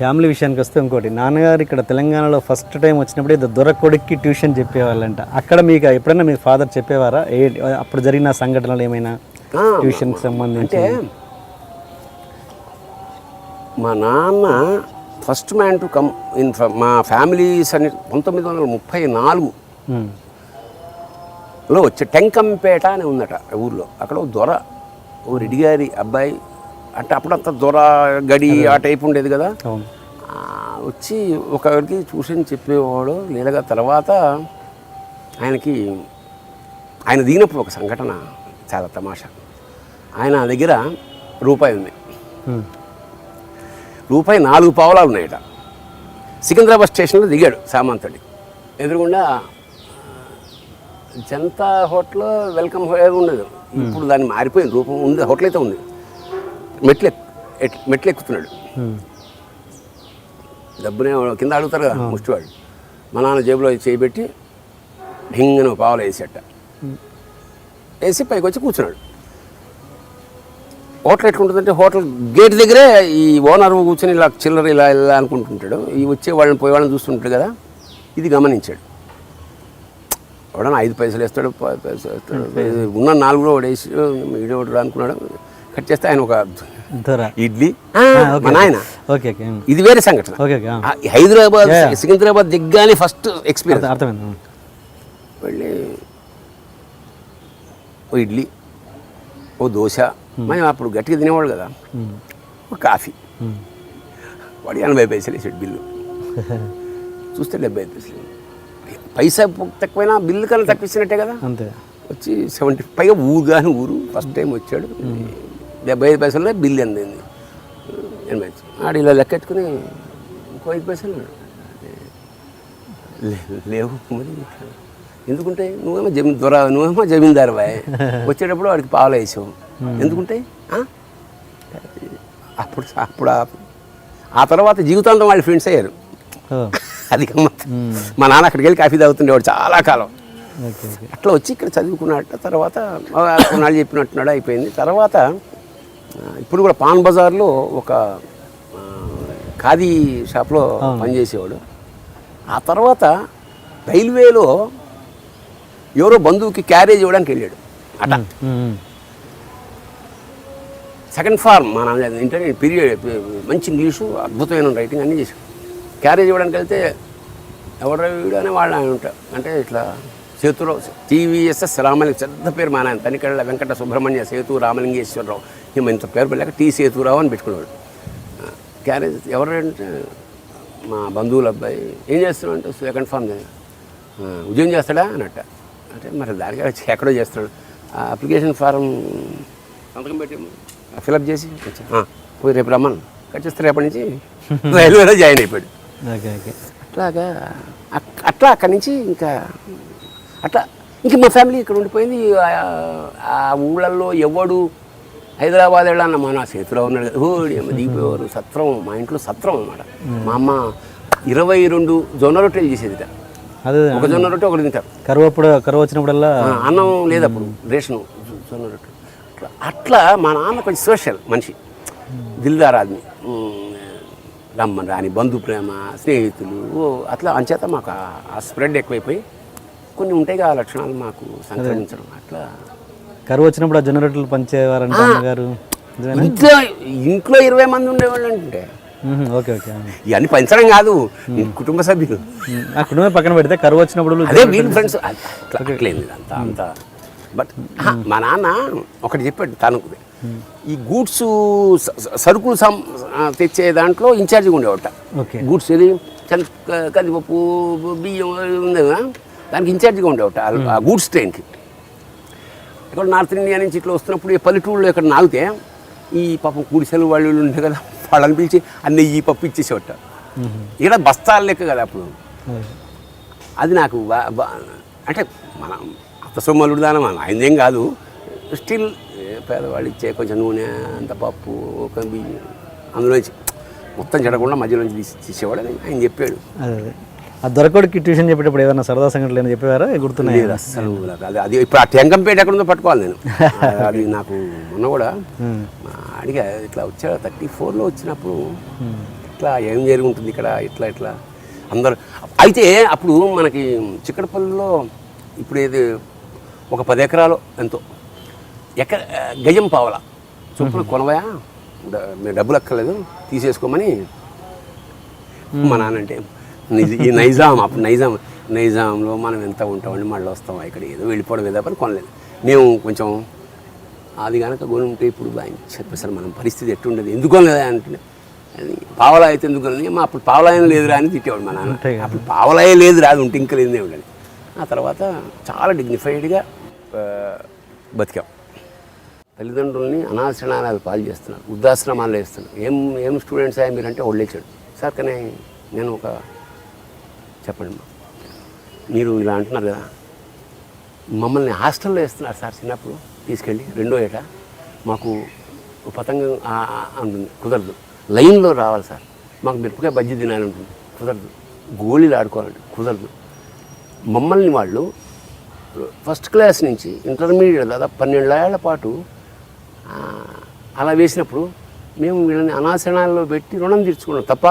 Family విషయానికి వస్తే ఇంకోటి, నాన్నగారు ఇక్కడ తెలంగాణలో ఫస్ట్ టైం వచ్చినప్పుడు ఇది దొరకొడికి ట్యూషన్ చెప్పేవాళ్ళంట. అక్కడ మీకు ఎప్పుడైనా మీ ఫాదర్ చెప్పేవారా అప్పుడు జరిగిన సంఘటనలు ఏమైనా ట్యూషన్కి సంబంధించి? అంటే మా నాన్న first man to come in మా ఫ్యామిలీస్ అని 1934లో వచ్చే టెంకంపేట అని ఉందట ఊర్లో. అక్కడ దొర ఓ రెడ్డి గారి అబ్బాయి అంటే అప్పుడంతా దొర గడి ఆ టైప్ ఉండేది కదా. వచ్చి ఒకరికి ట్యూషన్ చెప్పేవాడు లేదగా. తర్వాత ఆయన దిగినప్పుడు ఒక సంఘటన చాలా తమాషా. ఆయన దగ్గర రూపాయి ఉంది, రూపాయి 4 పావలాలు ఉన్నాయట. సికింద్రాబాద్ స్టేషన్లో దిగాడు సామంతుడి ఎదురుగుండా జనతా హోటల్ వెల్కమ్ ఉండదు, ఇప్పుడు దాన్ని మారిపోయింది రూపం. ఉంది, హోటల్ అయితే ఉంది. మెట్లు ఎక్కుతున్నాడు. డబ్బునే కింద అడుగుతారు కదా ముష్టివాడు. మా నాన్న జేబులో చేయబెట్టి ఢింగన పావులు వేసేట వేసి పైకి వచ్చి కూర్చున్నాడు. హోటల్ ఎట్లుంటుందంటే హోటల్ గేట్ దగ్గరే ఈ ఓనర్ కూర్చొని ఇలా చిల్లర ఇలా ఇలా అనుకుంటుంటాడు. ఈ వచ్చే వాళ్ళని పోయే వాళ్ళని చూస్తుంటాడు కదా. ఇది గమనించాడు. ఎవడన్నా 5 పైసలు వేస్తాడు, 10 పైసలు వేస్తాడు, ఉన్న 4 కూడా వేసి ఇడవడు అనుకున్నాడు. కట్ చేస్తే ఆయన ఒక ఇడ్లీ మా నాయన. ఇది వేరే సంఘటన. హైదరాబాద్ సికింద్రాబాద్ దిగ్గానే ఫస్ట్ ఎక్స్పీరియన్స్. అర్థమైంది. వెళ్ళి ఓ ఇడ్లీ, ఓ దోశ, మేము అప్పుడు గట్టిగా తినేవాడు కదా, ఒక కాఫీ. వాడు 80 పైసలు వేసాడు బిల్లు. చూస్తే 75 పైసలు. పైసా తక్కువైనా బిల్లు కన్నా తక్కువ ఇచ్చినట్టే కదా. అంతే. వచ్చి 70 పైగా ఊరు ఫస్ట్ టైం వచ్చాడు. 75 పైసల్లో బిల్లు అందింది. 80 ఆడు ఇలా లెక్కెట్టుకుని ఇంకో 5 పైసలు లేవు. మరి ఎందుకుంటే నువ్వేమో నువ్వేమో జమీందారు బాయ్. వచ్చేటప్పుడు వాడికి పావులు వేసావు ఎందుకుంటే. అప్పుడు ఆ తర్వాత జీవితాంతం వాళ్ళు ఫ్రెండ్స్ అయ్యారు. అది మా నాన్న అక్కడికి వెళ్ళి కాఫీ తాగుతుండేవాడు చాలా కాలం. అట్లా వచ్చి ఇక్కడ చదువుకున్నట్ట. తర్వాత కొన్నాళ్ళు చెప్పినట్టున్నాడు, అయిపోయింది. తర్వాత ఇప్పుడు కూడా పాన్ బజార్లో ఒక ఖాదీ షాప్లో పనిచేసేవాడు. ఆ తర్వాత రైల్వేలో ఎవరో బంధువుకి క్యారేజ్ ఇవ్వడానికి వెళ్ళాడు అట. సెకండ్ ఫార్మ్ మా నాన్న ఇంటర్మీడియట్ పీరియడ్, మంచి ఇంగ్లీషు, అద్భుతమైన రైటింగ్ అన్నీ చేశాడు. క్యారేజ్ ఇవ్వడానికి వెళ్తే ఎవడో వీడు అనే వాళ్ళు ఆయన ఉంటారు. అంటే ఇట్లా సేతురావు, TVSS రామలింగ, పెద్ద పేరు మా నాయన. తనికెళ్ళ వెంకట సుబ్రహ్మణ్య సేతు రామలింగేశ్వరరావు. ఇంత పేరు పెళ్ళాక T సేతురావు అని పెట్టుకునేవాడు. క్యారేజ్ ఎవరంటే మా బంధువుల అబ్బాయి. ఏం చేస్తున్నావు అంటే సెకండ్ ఫార్మ్ ఉద్యోగం చేస్తాడా అన్నట్ట. అంటే మరి దానికి ఎక్కడో చేస్తున్నాడు. అప్లికేషన్ ఫారం సంతకం పెట్టి ఫిలప్ చేసి పోయి రేపు రమ్మను. ఖచ్చితంగా రేపటి నుంచి రైల్వేలో జాయిన్ అయిపోయాడు. అట్లా అక్కడి నుంచి అట్లా మా ఫ్యామిలీ ఇక్కడ ఉండిపోయింది. ఆ ఊళ్ళల్లో ఎవడు హైదరాబాద్ వెళ్ళాన్న మా నా చేతిలో ఉన్నాడు కదా, దిగిపోయేవారు. సత్రం, మా ఇంట్లో సత్రం అన్నమాట. మా అమ్మ 22 జొన్న రొట్టెలు చేసేదిట. ఒక జొన్న రొట్టె ఒకటి తింటారు. కరువు వచ్చినప్పుడల్లా అన్నం లేదు అప్పుడు, రేషను జొన్న రొట్టె. అట్లా మా నాన్న కొంచెం సోషల్ మనిషి, దిల్దార్ ఆద్మీ. రమ్మని రాని బంధు ప్రేమ, స్నేహితులు అట్లా. అంచేత మాకు ఆ స్ప్రెడ్ ఎక్కువైపోయి కొన్ని ఉంటాయి ఆ లక్షణాలు మాకు సంక్రమించడం. అట్లా కరువు వచ్చినప్పుడు ఆ జనరేటర్లు పంచేవారంట అమ్మగారు. ఇంట్లో 20 మంది ఉండేవాళ్ళు అంటే ఇవన్నీ పంచడం కాదు, కుటుంబ సభ్యులు. ఆ కుటుంబం పక్కన పెడితే కరువు వచ్చినప్పుడు అదే వీళ్ళ ఫ్రెండ్స్ అట్లేదు అంతా. బట్ మా నాన్న ఒకటి చెప్పాడు, తను ఈ గూడ్స్ సరుకులు తెచ్చే దాంట్లో ఇన్ఛార్జిగా ఉండేవాట. గూడ్స్ ఏది కందిపప్పు, బియ్యం ఉంది కదా, దానికి ఇన్ఛార్జిగా ఉండేవాట ఆ గూడ్స్ ట్రైన్కి. ఇక్కడ నార్త్ ఇండియా నుంచి ఇట్లా వస్తున్నప్పుడు ఈ పల్లెటూళ్ళు ఇక్కడ నాగితే ఈ పాపం గుడిసెలు వాళ్ళు ఉంటాయి కదా, వాళ్ళని పిలిచి అన్నీ ఈ పప్పు ఇచ్చేసేవట. ఇక్కడ బస్తాలు లెక్క కదా అప్పుడు. అది నాకు అంటే మన అత్త సొమ్మలుడు దానం ఆయనదేం కాదు, స్టిల్ పేదవాళ్ళు ఇచ్చే కొంచెం నూనె, అంత పప్పు, ఒక బియ్యం, అందులోంచి మొత్తం చెడకుండా మధ్యలోంచి తీసేవాడు అని ఆయన చెప్పాడు. ఆ దొరకొడికి ట్యూషన్ చెప్పేటప్పుడు ఏదైనా సరదా సంఘటనలు ఏమైనా చెప్పేవారా? గుర్తున్నాయి అస్సలు. అది ఇప్పుడు ఆ టెంకంపేట ఎక్కడుందో పట్టుకోవాలి నేను. అది నాకు మొన్న కూడా అడిగా, ఇట్లా వచ్చా 34లో వచ్చినప్పుడు ఎట్లా ఏం జరిగి ఉంటుంది ఇక్కడ ఇట్లా అందరు. అయితే అప్పుడు మనకి చిక్కడపల్లిలో ఇప్పుడు ఏది ఒక 10 ఎకరాలు ఎంతో గజం పావలా చొప్పున కొనవయా, మీరు డబ్బులు అక్కర్లేదు తీసేసుకోమని మా నాన్న అంటే ఈ నైజాం, అప్పుడు నైజాంలో మనం ఎంత ఉంటామండి, మళ్ళీ వస్తాం ఇక్కడ ఏదో వెళ్ళిపోవడం ఏదో పని కొనలేదు. మేము కొంచెం అది కనుక కొని ఉంటే ఇప్పుడు ఆయన చెప్పేసారు మనం పరిస్థితి ఎట్టుండేది, ఎందుకు కొనలేదా అంటే పావలా అయితే ఎందుకు కొనలేదు, మా అప్పుడు పావలాయం లేదురా అని తిట్టేవాడు మా నాన్న. అప్పుడు పావలాయే లేదురా, అది ఉంటే ఇంకా లేదే ఉండదు. ఆ తర్వాత చాలా డిగ్నిఫైడ్గా బతికాం. తల్లిదండ్రులని అనాశనాలు పాలు చేస్తున్నారు, వృద్ధాశ్రమాలు వేస్తున్నారు. ఏం స్టూడెంట్స్ అయ్యా మీరంటే వదిలేసాడు సార్. కానీ నేను ఒక చెప్పండి, మీరు ఇలా అంటున్నారు కదా, మమ్మల్ని హాస్టల్లో వేస్తున్నారు సార్. చిన్నప్పుడు తీసుకెళ్ళి 2వ ఏట మాకు పతంగం ఉంటుంది, కుదరదు. లైన్లో రావాలి సార్, మాకు మిరపకాయ బజ్జీ తినాలని ఉంటుంది, కుదరదు. గోళీలు ఆడుకోవాలంటే కుదరదు. మమ్మల్ని వాళ్ళు ఫస్ట్ క్లాస్ నుంచి ఇంటర్మీడియట్ దాదాపు 12 ఏళ్ల పాటు అలా వేసినప్పుడు మేము వీళ్ళని అనాశనాల్లో పెట్టి రుణం తీర్చుకున్నాం తప్ప.